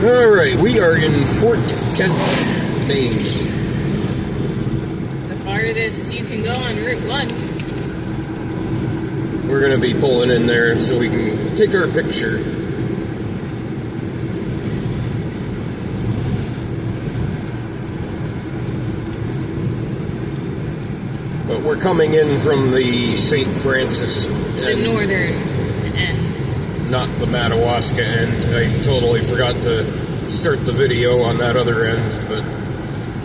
Alright, we are in Fort Kent, Maine. The farthest you can go on Route 1. We're going to be pulling in there so we can take our picture. But we're coming in from the St. Francis The northern end. Not the Madawaska end. I totally forgot to start the video on that other end, but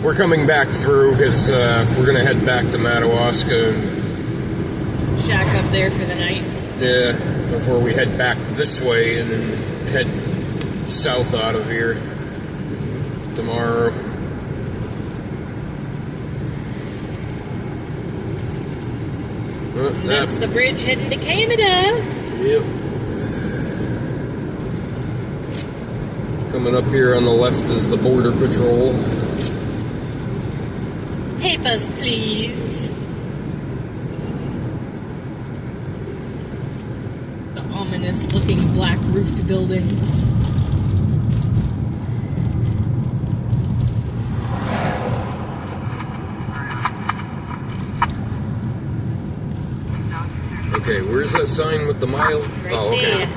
we're coming back through because we're going to head back to Madawaska and shack up there for the night. yeah, before we head back this way and then head south out of here tomorrow. That's the bridge heading to Canada. Yep. Coming up here on the left is the Border Patrol. Papers, please. The ominous looking black roofed building. Okay, where's that sign with the mile? Right oh, okay. there.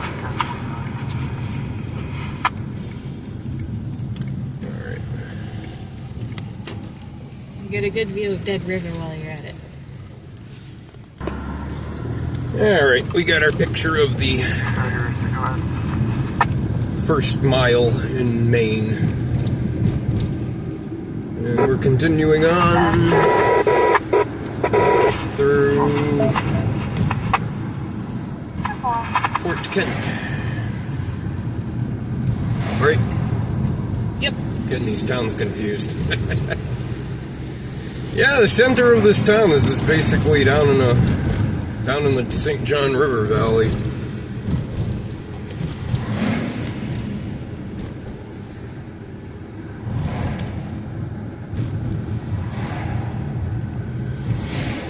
Alright. Get a good view of Dead River while you're at it. Alright, we got our picture of the first mile in Maine. And we're continuing on through Fort Kent. Right? Yep. Getting these towns confused. Yeah, the center of this town is just basically down in the St. John River Valley.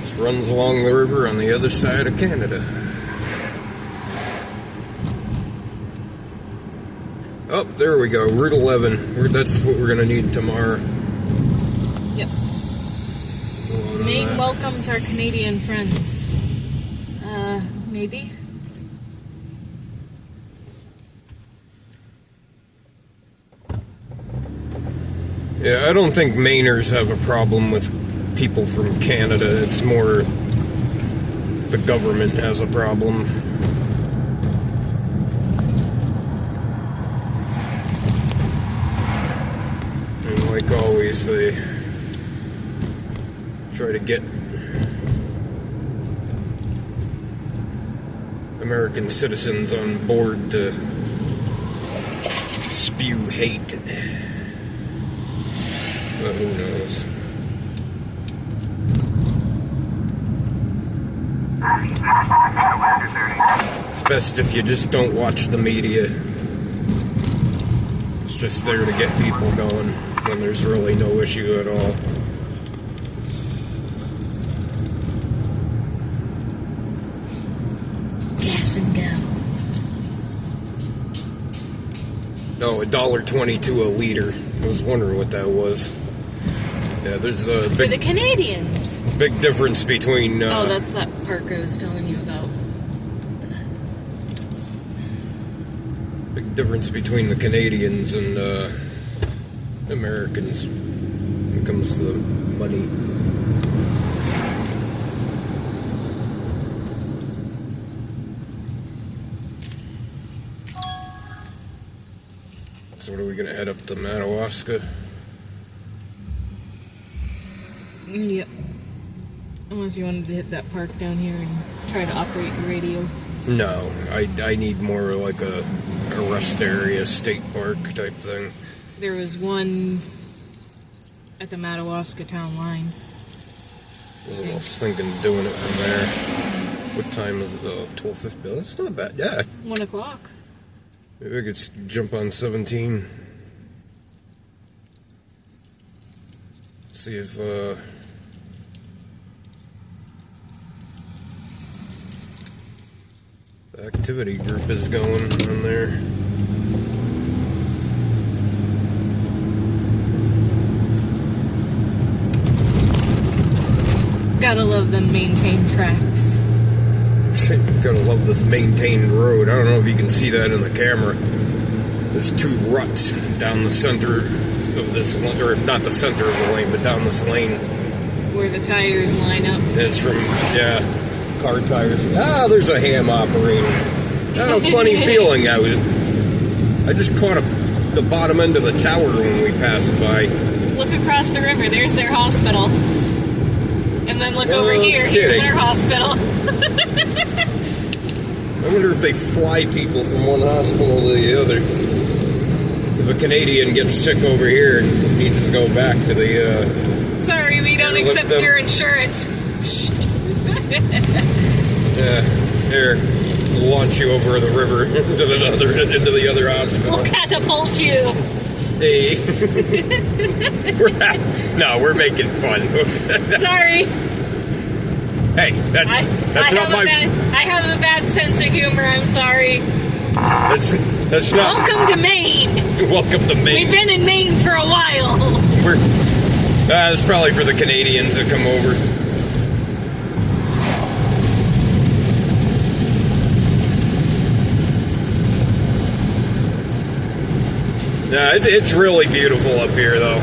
Just runs along the river on the other side of Canada. Oh, there we go, Route 11. That's what we're going to need tomorrow. Yep. Maine welcomes our Canadian friends. Maybe? Yeah, I don't think Mainers have a problem with people from Canada. It's more the government has a problem. And like always, they try to get American citizens on board to spew hate. But who knows? It's best if you just don't watch the media. It's just there to get people going when there's really no issue at all. Gas and go. No, $1.22 a liter. I was wondering what that was. Yeah, there's a For the Canadians. big difference between... oh, that's that park I was telling you about. Big difference between the Canadians and Americans when it comes to the money. So what are we going to head up to Madawaska? Yep. Unless you wanted to hit that park down here and try to operate your radio. No, I need more like a rest area, state park type thing. There was one at the Madawaska town line. I was thinking of doing it from there. What time is it? 12:50. That's not bad. Yeah. 1 o'clock. Maybe I could jump on 17. See if the activity group is going on there. Gotta love them maintained tracks. Gotta love this maintained road. I don't know if you can see that in the camera. There's 2 ruts down the center of this, or not the center of the lane, but down this lane. Where the tires line up. It's from, car tires. Ah, there's a ham operating. Ah, a funny feeling. I just caught the bottom end of the tower when we passed by. Look across the river. There's their hospital. And then look over here. Kidding. Here's their hospital. I wonder if they fly people from one hospital to the other. If a Canadian gets sick over here and needs to go back to the... Sorry, we don't accept your insurance. Here, we'll launch you over the river into the other hospital. We'll catapult you. Hey. We're making fun. Sorry. Hey, that's not my... I have a bad sense of humor, I'm sorry. That's not... Welcome to Maine. Welcome to Maine. We've been in Maine for a while. It's probably for the Canadians that come over. Yeah, it's really beautiful up here, though.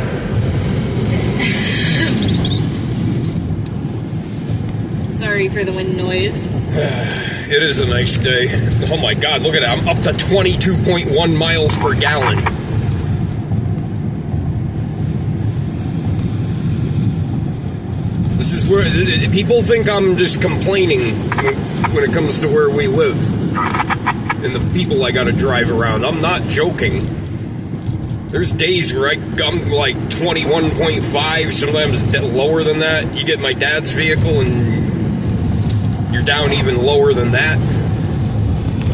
Sorry for the wind noise. It is a nice day. Oh my God, look at that. I'm up to 22.1 miles per gallon. This is where people think I'm just complaining when it comes to where we live and the people I gotta drive around. I'm not joking. There's days where I'm like 21.5, sometimes lower than that. You get my dad's vehicle and you're down even lower than that.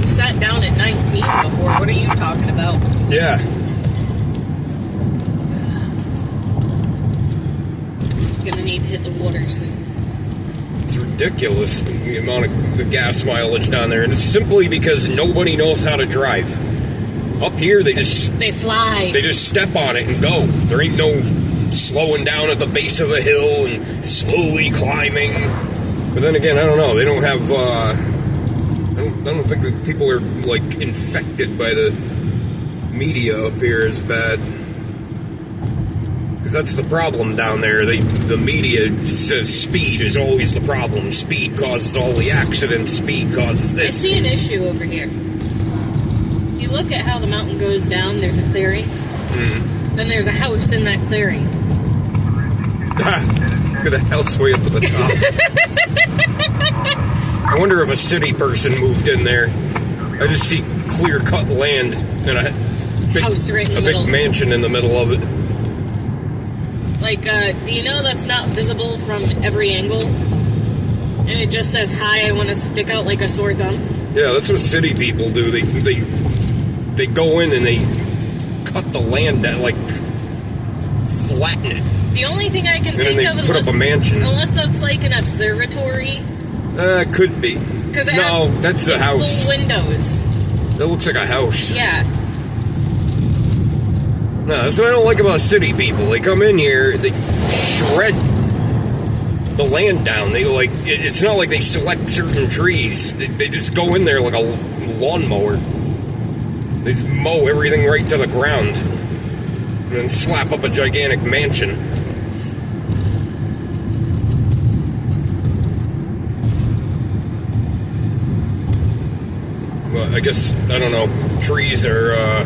You sat down at 19 before. What are you talking about? Yeah. Gonna need to hit the water soon. It's ridiculous, the amount of the gas mileage down there. And it's simply because nobody knows how to drive. Up here, they fly. They just step on it and go. There ain't no slowing down at the base of a hill and slowly climbing. But then again, I don't know. They don't have. I don't think that people are like infected by the media up here as bad. Because that's the problem down there. The media says speed is always the problem. Speed causes all the accidents. Speed causes this. I see an issue over here. You look at how the mountain goes down. There's a clearing. Mm-hmm. Then there's a house in that clearing. Look at the house way up at the top. I wonder if a city person moved in there. I just see clear-cut land and a house right in the middle. Big mansion in the middle of it. Like, do you know that's not visible from every angle? And it just says, "Hi, I want to stick out like a sore thumb." Yeah, that's what city people do. They go in and they cut the land down, like flatten it. The only thing I can think of, put up a mansion. Unless that's like an observatory. Could be. Because that's a house. Full windows. That looks like a house. Yeah. No, that's what I don't like about city people. They come in here, they shred the land down. It's not like they select certain trees. They just go in there like a lawnmower. They just mow everything right to the ground. And then slap up a gigantic mansion. Well, I guess, I don't know, trees are,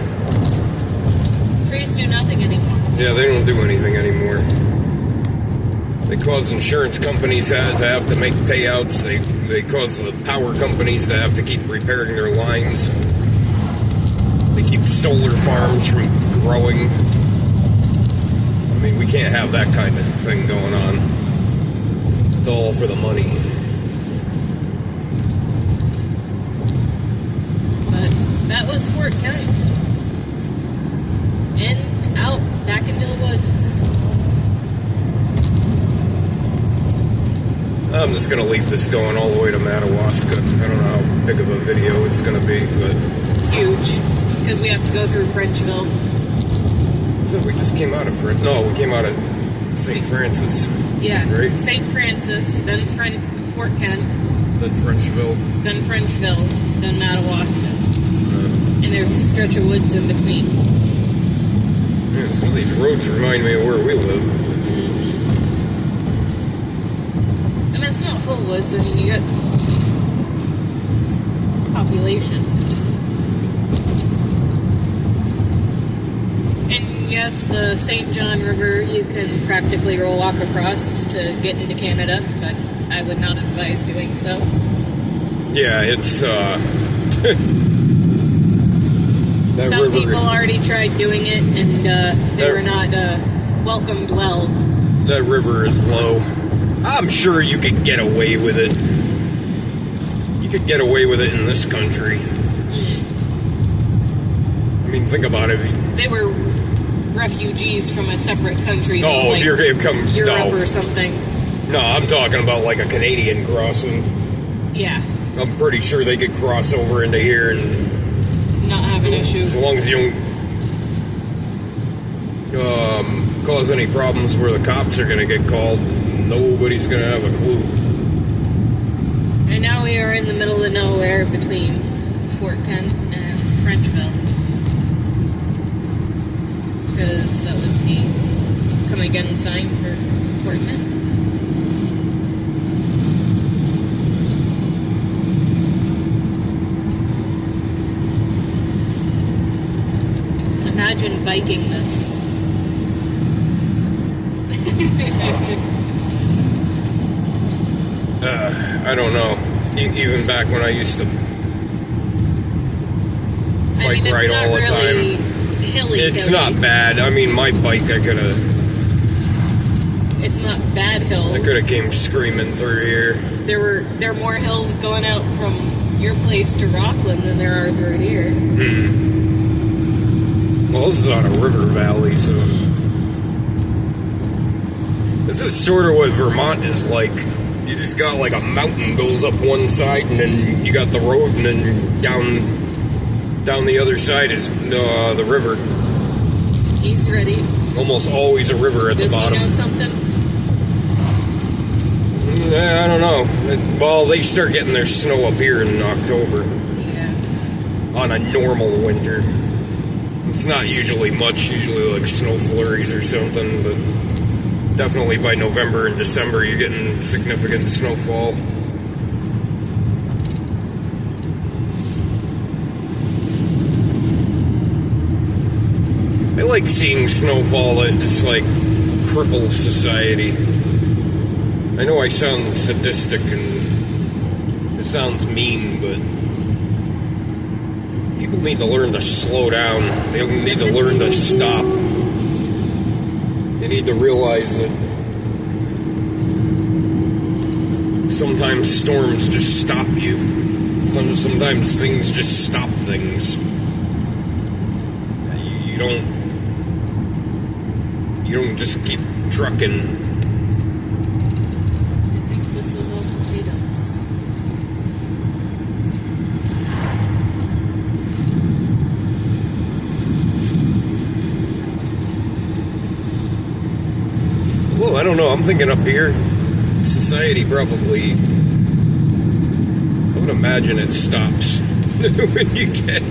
Trees do nothing anymore. Yeah, they don't do anything anymore. They cause insurance companies to have to make payouts. They cause the power companies to have to keep repairing their lines. They keep solar farms from growing. I mean, we can't have that kind of thing going on. It's all for the money. But that was Fort County. In, out, back into the woods. I'm just going to leave this going all the way to Madawaska. I don't know how big of a video it's going to be, but... Huge. Because we have to go through Frenchville. I thought we just came out of we came out of St. Francis. Yeah. Right? St. Francis, then Fort Kent, Then Frenchville. then Frenchville, then Madawaska. And there's a stretch of woods in between. Yeah, some of these roads remind me of where we live. And it's not full woods. I mean, you got population. And yes, the St. John River you can practically walk across to get into Canada, but I would not advise doing so. Yeah, it's that Some river, people already tried doing it, and they were not welcomed well. that river is low. I'm sure you could get away with it. You could get away with it in this country. I mean, think about it. They were refugees from a separate country. Oh, like you're going to come... Europe or something. No, I'm talking about like a Canadian crossing. Yeah, I'm pretty sure they could cross over into here and... not have an issue. As long as you don't cause any problems where the cops are going to get called, nobody's going to have a clue. And now we are in the middle of nowhere between Fort Kent and Frenchville. Because that was the come again sign for Fort Kent. Imagine biking this. I don't know. Even back when I used to bike ride all the time. Hilly, It's not bad. I mean, my bike, I could have It's not bad hills. came screaming through here. There are more hills going out from your place to Rockland than there are through here. Well, this is on a river valley, so this is sort of what Vermont is like. You just got like a mountain goes up one side, and then you got the road, and then down the other side is the river. He's ready. Almost always a river at the bottom. Does he know something? I don't know. Well, they start getting their snow up here in October Yeah. on a normal winter. It's not usually much, usually like snow flurries or something, but definitely by November and December you're getting significant snowfall. I like seeing snowfall that just like cripples society. I know I sound sadistic and it sounds mean, but people need to learn to slow down. They need to learn to stop. They need to realize that sometimes storms just stop you. Sometimes things just stop things. You don't just keep trucking. I think this was all potatoes. Well, I don't know. I'm thinking up here, society probably, I would imagine it stops when you get,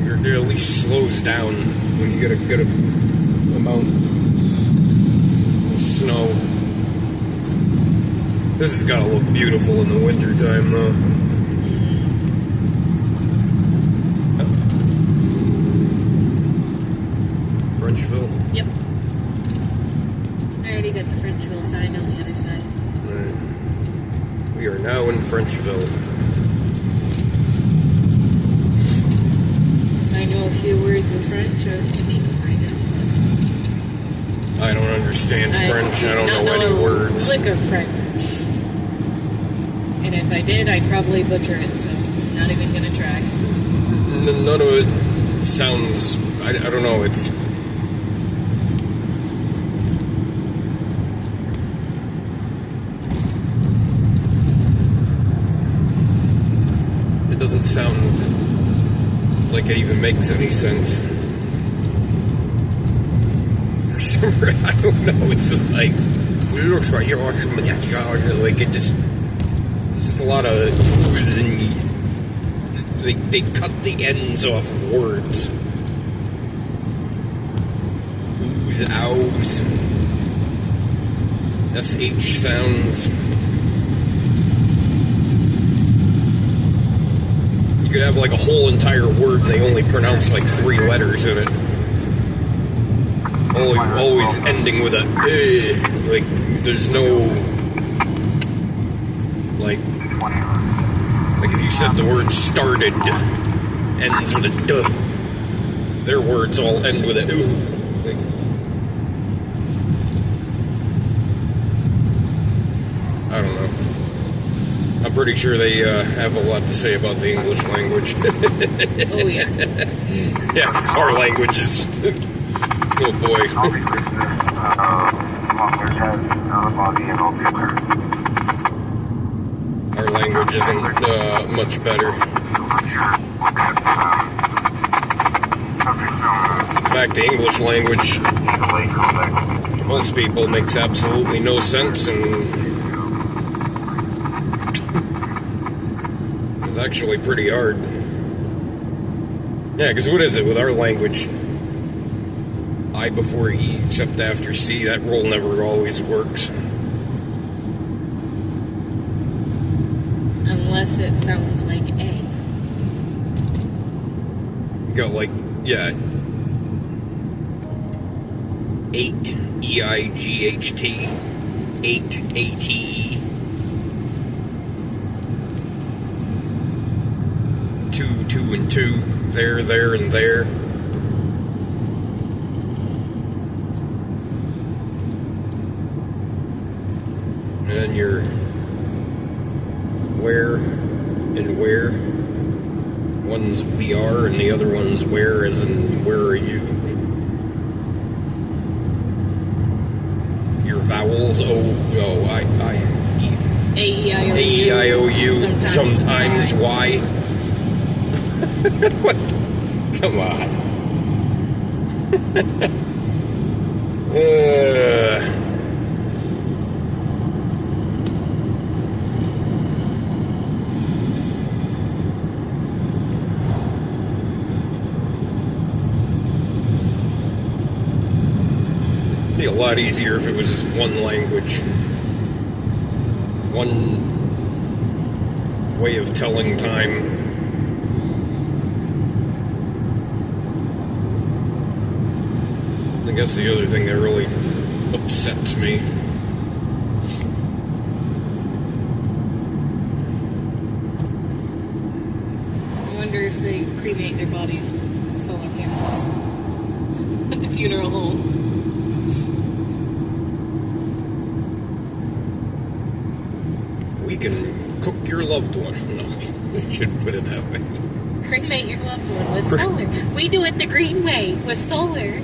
or it at least slows down when you get a good amount of snow. This has got to look beautiful in the wintertime, though. Frenchville. Yep. I already got the Frenchville sign on the other side. Right. We are now in Frenchville. I know a few words of French. I would speak them right now. I don't understand French. I don't know any words. Lick of French. And if I did, I'd probably butcher it, so I'm not even gonna try. None of it sounds... I don't know, it's... It doesn't sound like it even makes any sense. For I don't know. It's just like it just. It's just a lot of oohs and they cut the ends off of words. Oohs, ows, sh sounds. You could have like a whole entire word and they only pronounce like 3 letters in it. Always ending with a like there's no like if you said the word started ends with a duh. Their words all end with a ooh. Like, I don't know. I'm pretty sure they have a lot to say about the English language. Oh yeah. Yeah, 'cause our language is oh boy. Our language isn't much better. In fact, the English language to most people makes absolutely no sense and is actually pretty hard. Yeah, because what is it with our language? I before E except after C, that rule never always works. Unless it sounds like A. You got like, yeah, 8, E-I-G-H-T, 8, A-T-E, 2, 2 and 2, there, and there. And then your where and where. One's we are and the other one's where, as in where are you. Your vowels, I, E. A-E-I-O-U. A-E-I-O-U. Sometimes Y. What? Come on. It'd be a lot easier if it was just one language. One way of telling time. I guess the other thing that really upsets me. I wonder if they cremate their bodies with solar panels at the funeral home. We can cook your loved one. No, we shouldn't put it that way. Cremate your loved one with solar. We do it the green way with solar.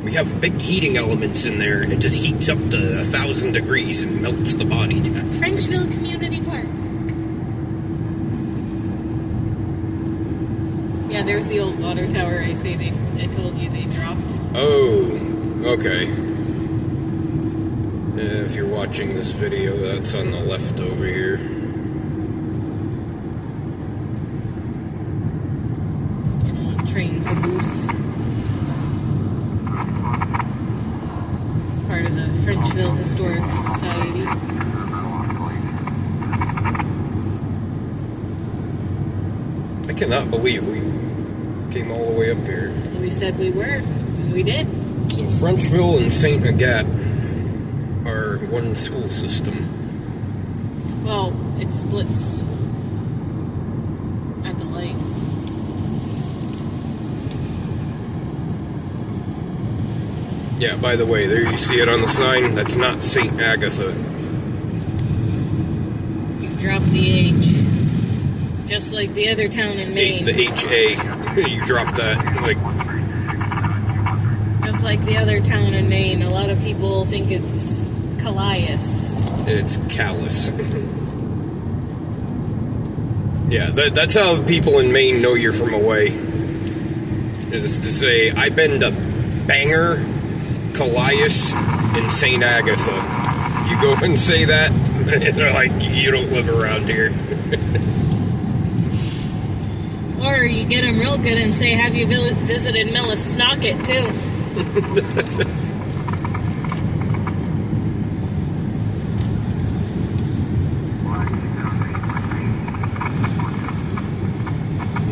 We have big heating elements in there, and it just heats up to 1,000 degrees and melts the body down. Frenchville Community Park. Yeah, there's the old water tower I told you they dropped. Oh, okay. If you're watching this video, that's on the left over here. Train caboose. Part of the Frenchville Historic Society. I cannot believe we came all the way up here. We said we were, and we did. So Frenchville and St. Agathe are one school system. Well, it splits at the light. Yeah, by the way, there you see it on the sign. That's not St. Agatha. You've dropped the H. Just like the other town in Maine. The H-A. You dropped that. Like, just like the other town in Maine, a lot of people think it's Calais. it's callous. Yeah, that's how people in Maine know you're from away. Is to say, I've been to Bangor, Callias, and St. Agatha. You go and say that, and they're like, you don't live around here. Or you get them real good and say, have you visited Millisnocket too?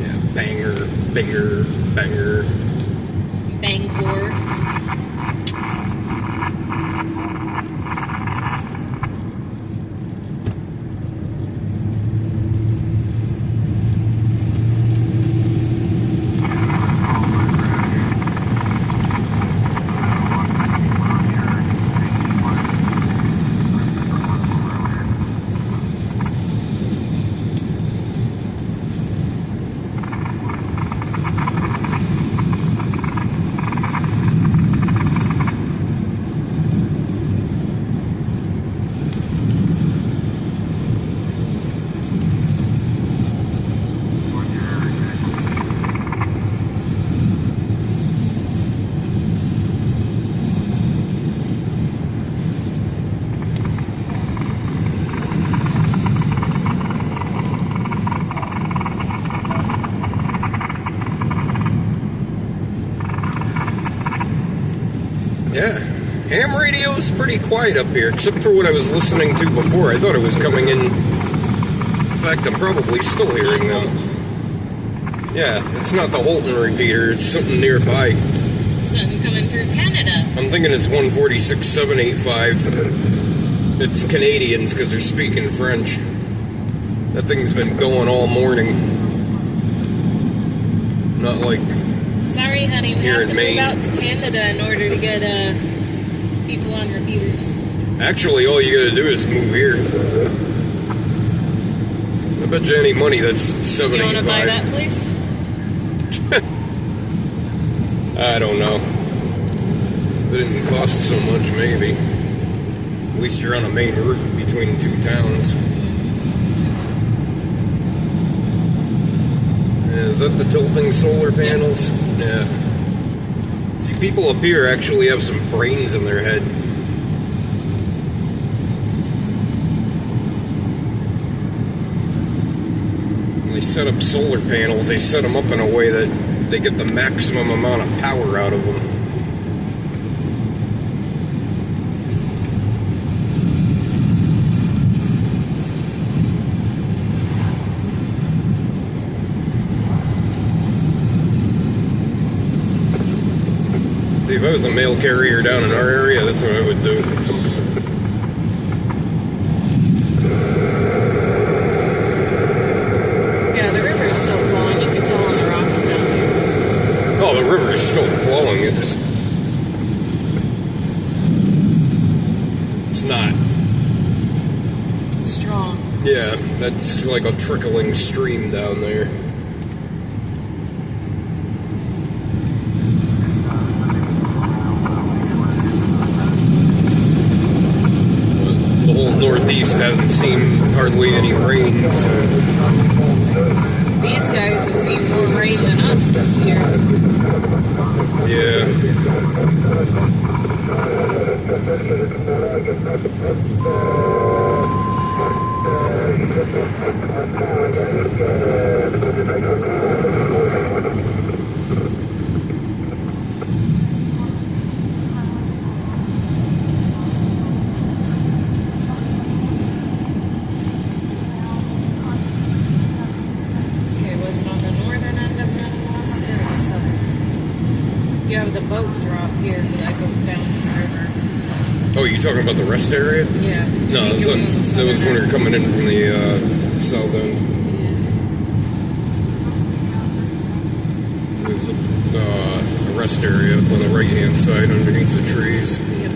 Yeah, Bangor, Bangor. Bangor. Yeah, ham radio is pretty quiet up here, except for what I was listening to before. I thought it was coming in. In fact, I'm probably still hearing them. Yeah, it's not the Holton repeater, it's something nearby. Something coming through Canada. I'm thinking it's 146.785. It's Canadians because they're speaking French. That thing's been going all morning. Not like Sorry, honey, we here have in to Maine. move out to Canada in order to get people on repeaters. Actually, all you gotta do is move here. I bet you any money that's $7.85. You want to buy that place? I don't know. If it didn't cost so much, maybe. At least you're on a main route between two towns. Yeah, is that the tilting solar panels? Yeah. See, people up here actually have some brains in their head. When they set up solar panels, they set them up in a way that they get the maximum amount of power out of them. See, if I was a mail carrier down in our area, that's what I would do. Yeah, the river is still flowing. You can tell on the rocks down here. Oh, the river is still flowing. It's not. Strong. Yeah, that's like a trickling stream down there. The whole Northeast hasn't seen hardly any rain, so. These guys have seen more rain than us this year. Yeah. Okay, was it on the northern end of Madawaska or the southern? You have the boat drop here that goes down to the river. Oh, you talking about the rest area? Yeah. No, I think it was on the that was when southern you're coming in from the south end. end. There's a rest area up on the right-hand side underneath the trees. Yeah. Yep.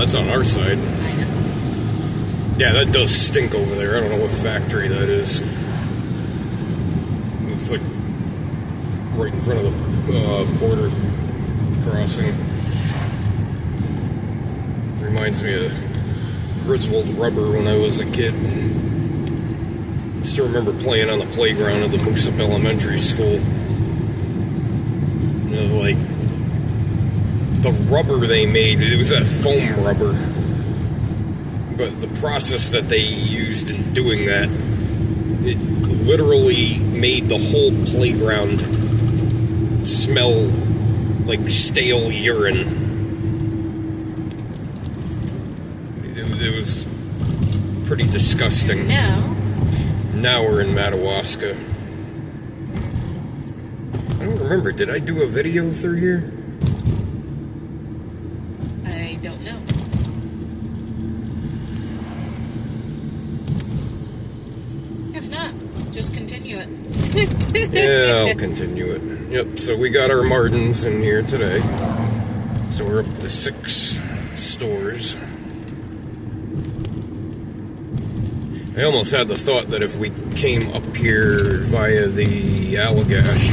that's on our side. I know. Yeah, that does stink over there. I don't know what factory that is. It's like right in front of the border crossing. Reminds me of Griswold Rubber when I was a kid. I still remember playing on the playground of the Moosup Elementary School. And it was like the rubber they made, it was that foam rubber. But the process that they used in doing that, it literally made the whole playground smell like stale urine. It was pretty disgusting. Now we're in Madawaska. I don't remember. Did I do a video through here? I don't know. If not, just continue it. Yeah, I'll continue it. Yep, so we got our Martins in here today. So we're up to 6 stores. I almost had the thought that if we came up here via the Allagash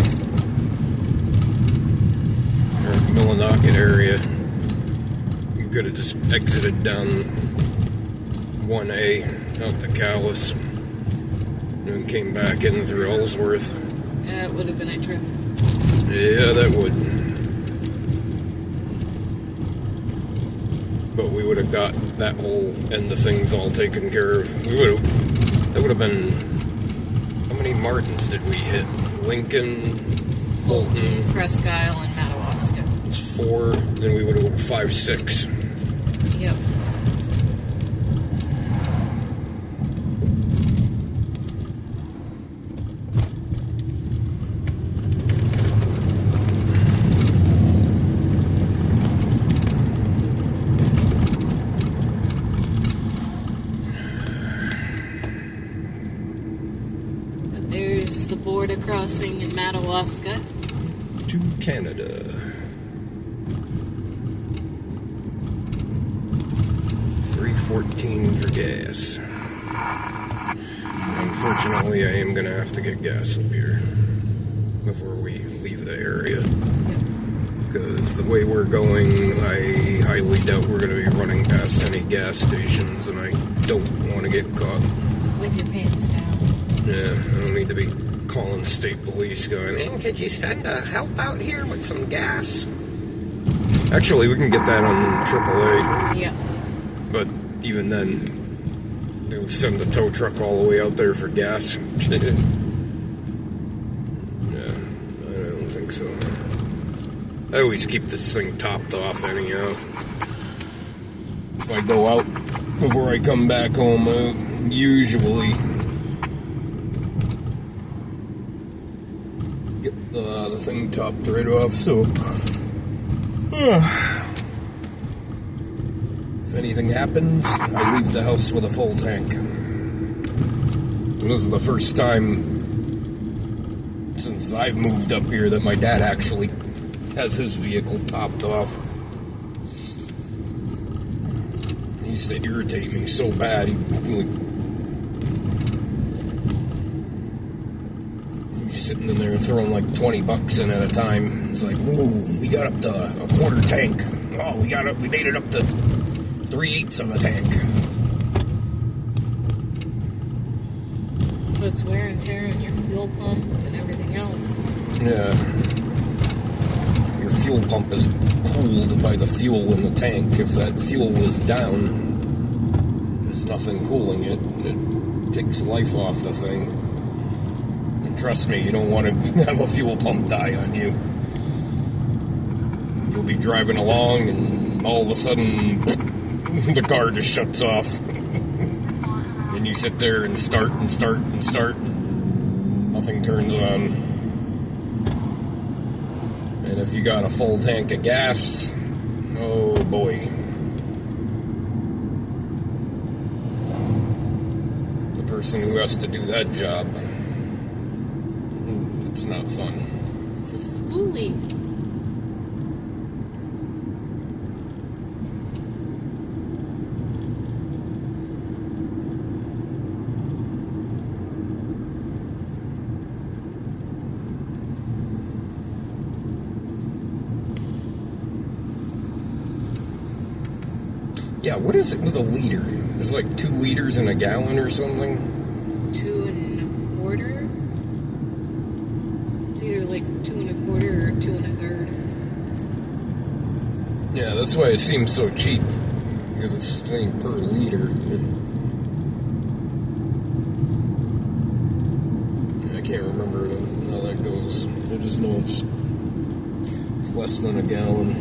or Millinocket area, we could have just exited down 1A out to Callis and came back in through Ellsworth. Yeah, it would have been a trip. Yeah, that would. But we would have got that whole end of things all taken care of. That would have been, how many Martins did we hit? Lincoln, Bolton, Presque Isle, and Madawaska. It's 4, then we would have 5, 6. Yep. There's the border crossing in Madawaska. To Canada. $3.14 for gas. Unfortunately, I am going to have to get gas up here before we leave the area. Because the way we're going, I highly doubt we're going to be running past any gas stations, and I don't want to get caught. With your pants down. Yeah, I don't need to be calling state police going, "And could you send a help out here with some gas?" Actually, we can get that on AAA. Yeah. But even then, they would send a tow truck all the way out there for gas. Yeah, I don't think so. I always keep this thing topped off anyhow. If I go out before I come back home, I usually get the thing topped right off, so if anything happens, I leave the house with a full tank. And this is the first time since I've moved up here that my dad actually has his vehicle topped off. He used to irritate me so bad. He'd be sitting in there and throwing like $20 in at a time. He's like, "Whoa, we got up to a quarter tank. Oh, we made it up to 3/8 of a tank." Puts wear and tear on your fuel pump and everything else. Yeah. Your fuel pump is cooled by the fuel in the tank. If that fuel is down, there's nothing cooling it. It takes life off the thing. And trust me, you don't want to have a fuel pump die on you. You'll be driving along and all of a sudden the car just shuts off. And you sit there and start and start and start and nothing turns on. And if you got a full tank of gas, oh boy. The person who has to do that job, it's not fun. It's a schoolie. Yeah, what is it with a liter? There's like 2 liters in a gallon or something. 2 1/4. It's either like 2 1/4 or 2 1/3. Yeah, that's why it seems so cheap, because it's saying per liter. I can't remember how that goes. I just know it's less than a gallon.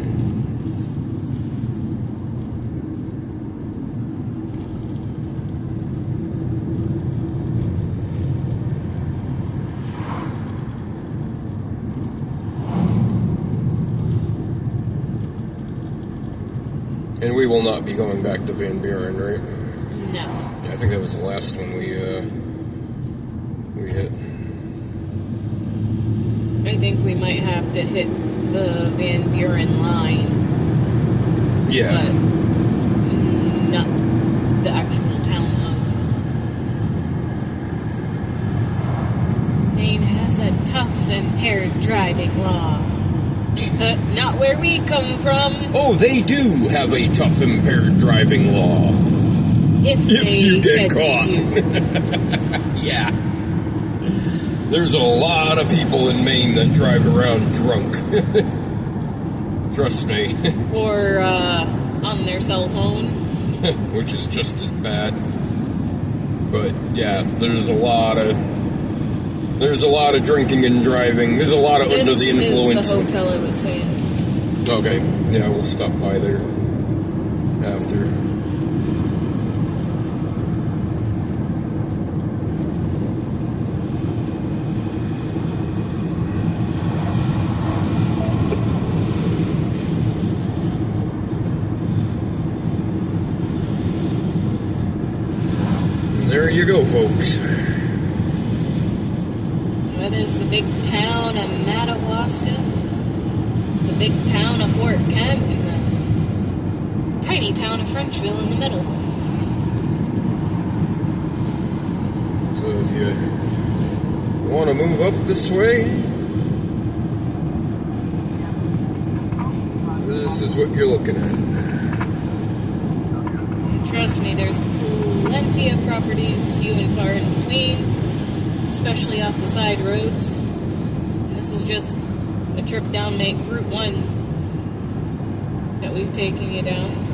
And we will not be going back to Van Buren, right? No. Yeah, I think that was the last one we hit. I think we might have to hit the Van Buren line. Yeah. But not the actual town of. Maine has a tough impaired driving law. Not where we come from. Oh, they do have a tough impaired driving law. If you get catch caught. you. Yeah. There's a lot of people in Maine that drive around drunk. Trust me. Or on their cell phone. Which is just as bad. But yeah, there's a lot of drinking and driving. There's a lot of under the influence. This is the hotel I was saying. Okay, yeah, we'll stop by there after. And there you go, folks. That is the big town of Madawaska, the big town of Fort Kent, and the tiny town of Frenchville in the middle. So if you want to move up this way, this is what you're looking at. Trust me, there's plenty of properties, few and far in between, especially off the side roads. And this is just a trip down Route 1 that we've taken you down.